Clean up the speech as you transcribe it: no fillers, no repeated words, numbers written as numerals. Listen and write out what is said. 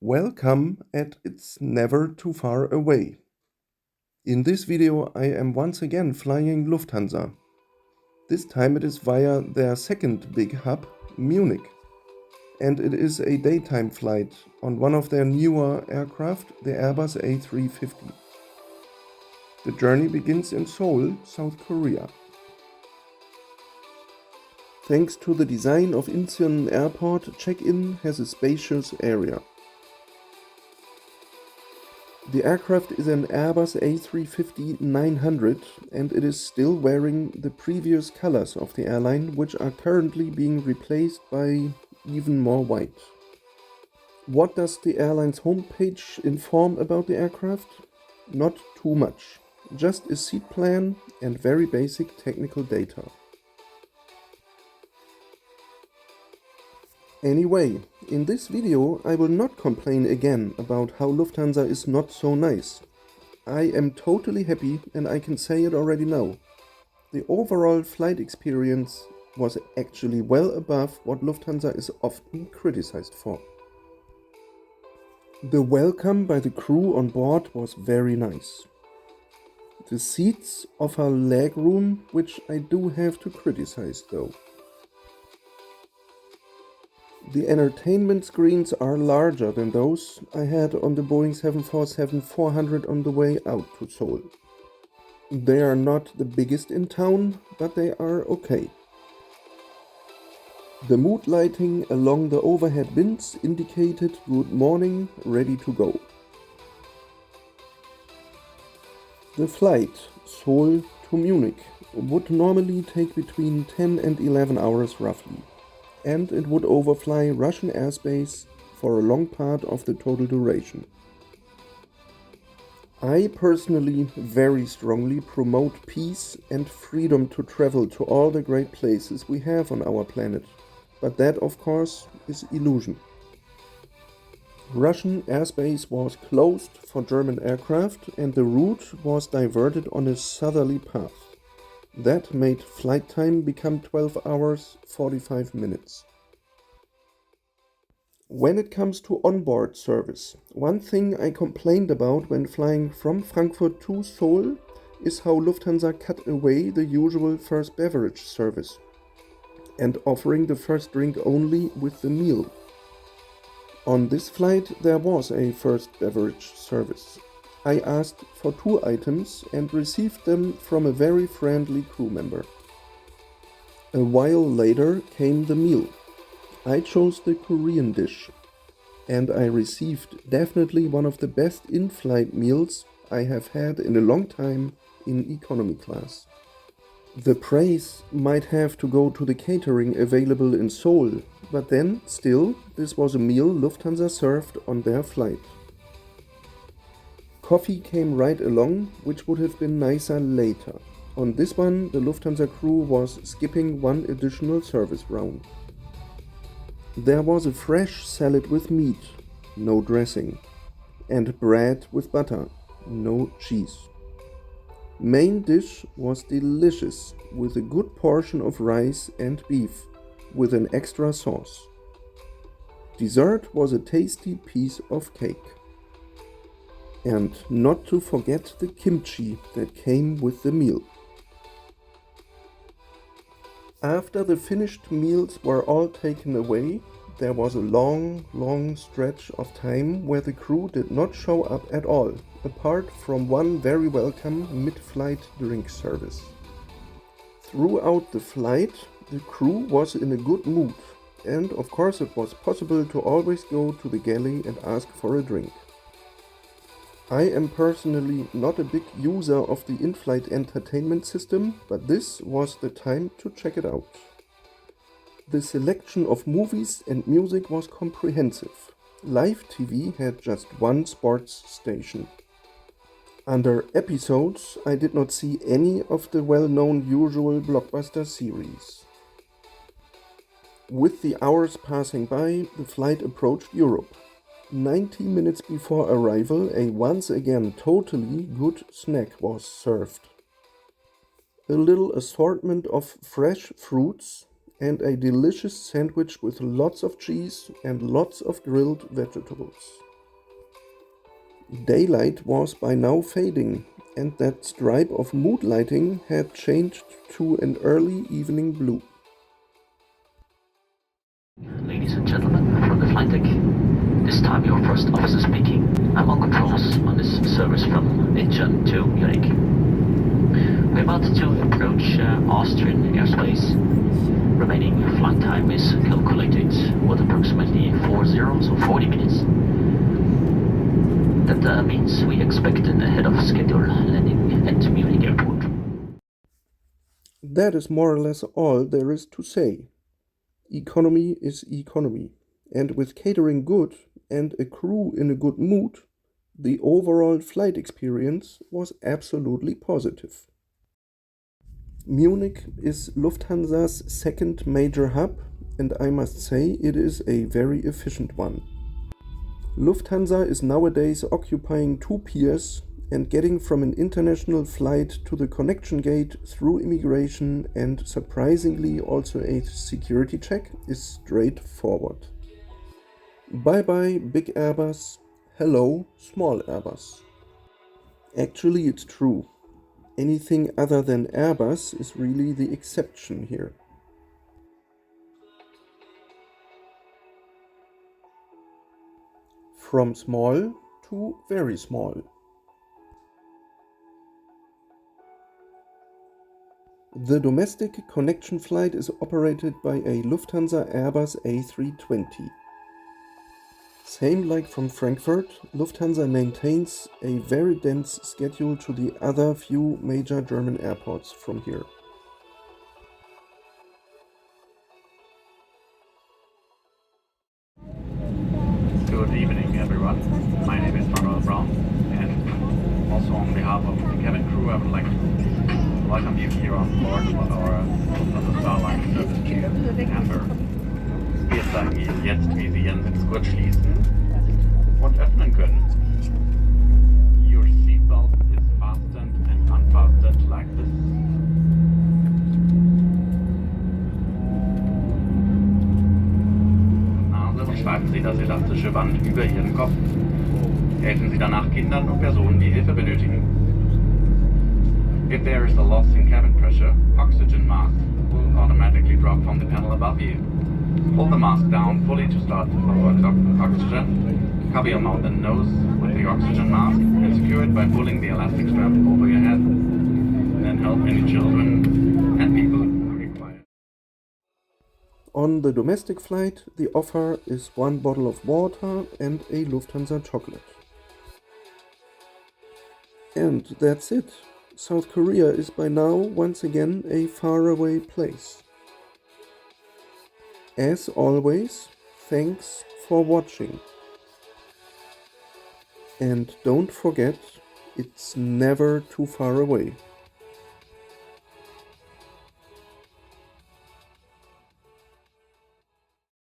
Welcome at It's Never Too Far Away. In this video I am once again flying Lufthansa. This time it is via their second big hub, Munich. And it is a daytime flight on one of their newer aircraft, the Airbus A350. The journey begins in Seoul, South Korea. Thanks to the design of Incheon Airport, check-in has a spacious area. The aircraft is an Airbus A350-900 and it is still wearing the previous colors of the airline, which are currently being replaced by even more white. What does the airline's homepage inform about the aircraft? Not too much, just a seat plan and very basic technical data. Anyway, in this video I will not complain again about how Lufthansa is not so nice. I am totally happy and I can say it already now. The overall flight experience was actually well above what Lufthansa is often criticized for. The welcome by the crew on board was very nice. The seats offer legroom, which I do have to criticize though. The entertainment screens are larger than those I had on the Boeing 747-400 on the way out to Seoul. They are not the biggest in town, but they are okay. The mood lighting along the overhead bins indicated good morning, ready to go. The flight, Seoul to Munich, would normally take between 10 and 11 hours roughly. And it would overfly Russian airspace for a long part of the total duration. I personally very strongly promote peace and freedom to travel to all the great places we have on our planet, but that of course is illusion. Russian airspace was closed for German aircraft and the route was diverted on a southerly path. That made flight time become 12 hours 45 minutes. When it comes to onboard service, one thing I complained about when flying from Frankfurt to Seoul is how Lufthansa cut away the usual first beverage service and offering the first drink only with the meal. On this flight there was a first beverage service. I asked for 2 items and received them from a very friendly crew member. A while later came the meal. I chose the Korean dish and I received definitely one of the best in-flight meals I have had in a long time in economy class. The praise might have to go to the catering available in Seoul, but then still this was a meal Lufthansa served on their flight. Coffee came right along, which would have been nicer later. On this one, the Lufthansa crew was skipping one additional service round. There was a fresh salad with meat, no dressing, and bread with butter, no cheese. Main dish was delicious, with a good portion of rice and beef, with an extra sauce. Dessert was a tasty piece of cake. And not to forget the kimchi that came with the meal. After the finished meals were all taken away, there was a long stretch of time where the crew did not show up at all, apart from one very welcome mid-flight drink service. Throughout the flight, the crew was in a good mood, and of course it was possible to always go to the galley and ask for a drink. I am personally not a big user of the in-flight entertainment system, but this was the time to check it out. The selection of movies and music was comprehensive. Live TV had just one sports station. Under episodes, I did not see any of the well-known usual blockbuster series. With the hours passing by, the flight approached Europe. 90 minutes before arrival, a once again totally good snack was served. A little assortment of fresh fruits and a delicious sandwich with lots of cheese and lots of grilled vegetables. Daylight was by now fading, and that stripe of mood lighting had changed to an early evening blue. Ladies and gentlemen from the flight deck, this time your first officer speaking. I'm on controls on this service from Incheon to Munich. We're about to approach Austrian airspace. Remaining flight time is calculated with approximately 40 minutes. That means we expect an ahead of schedule landing at Munich airport. That is more or less all there is to say. Economy is economy, and with catering good and a crew in a good mood, the overall flight experience was absolutely positive. Munich is Lufthansa's second major hub, and I must say it is a very efficient one. Lufthansa is nowadays occupying 2 piers and getting from an international flight to the connection gate through immigration and surprisingly also a security check is straightforward. Bye bye big Airbus, hello small Airbus. Actually it's true. Anything other than Airbus is really the exception here. From small to very small. The domestic connection flight is operated by a Lufthansa Airbus A320. Same like from Frankfurt, Lufthansa maintains a very dense schedule to the other few major German airports from here. Good evening, everyone. My name is Manuel Brown, and also on behalf of the cabin crew, I would like to welcome you here on board of our itsnever2faraway service to Hamburg. Wir zeigen Ihnen jetzt, wie Sie Ihren Sitz kurz schließen und öffnen können. Your seatbelt is fastened and unfastened like this. Schreiben Sie das elastische Band über Ihren Kopf. Helfen Sie danach Kindern und Personen, die Hilfe benötigen. If there is a loss in cabin pressure, oxygen mask will automatically drop from the panel above you. Pull the mask down fully to start to lower oxygen. Cover your mouth and nose with the oxygen mask and secure it by pulling the elastic strap over your head. Then help any children and people who require. On the domestic flight, the offer is 1 bottle of water and a Lufthansa chocolate. And that's it. South Korea is by now once again a faraway place. As always, thanks for watching. And don't forget, it's never too far away.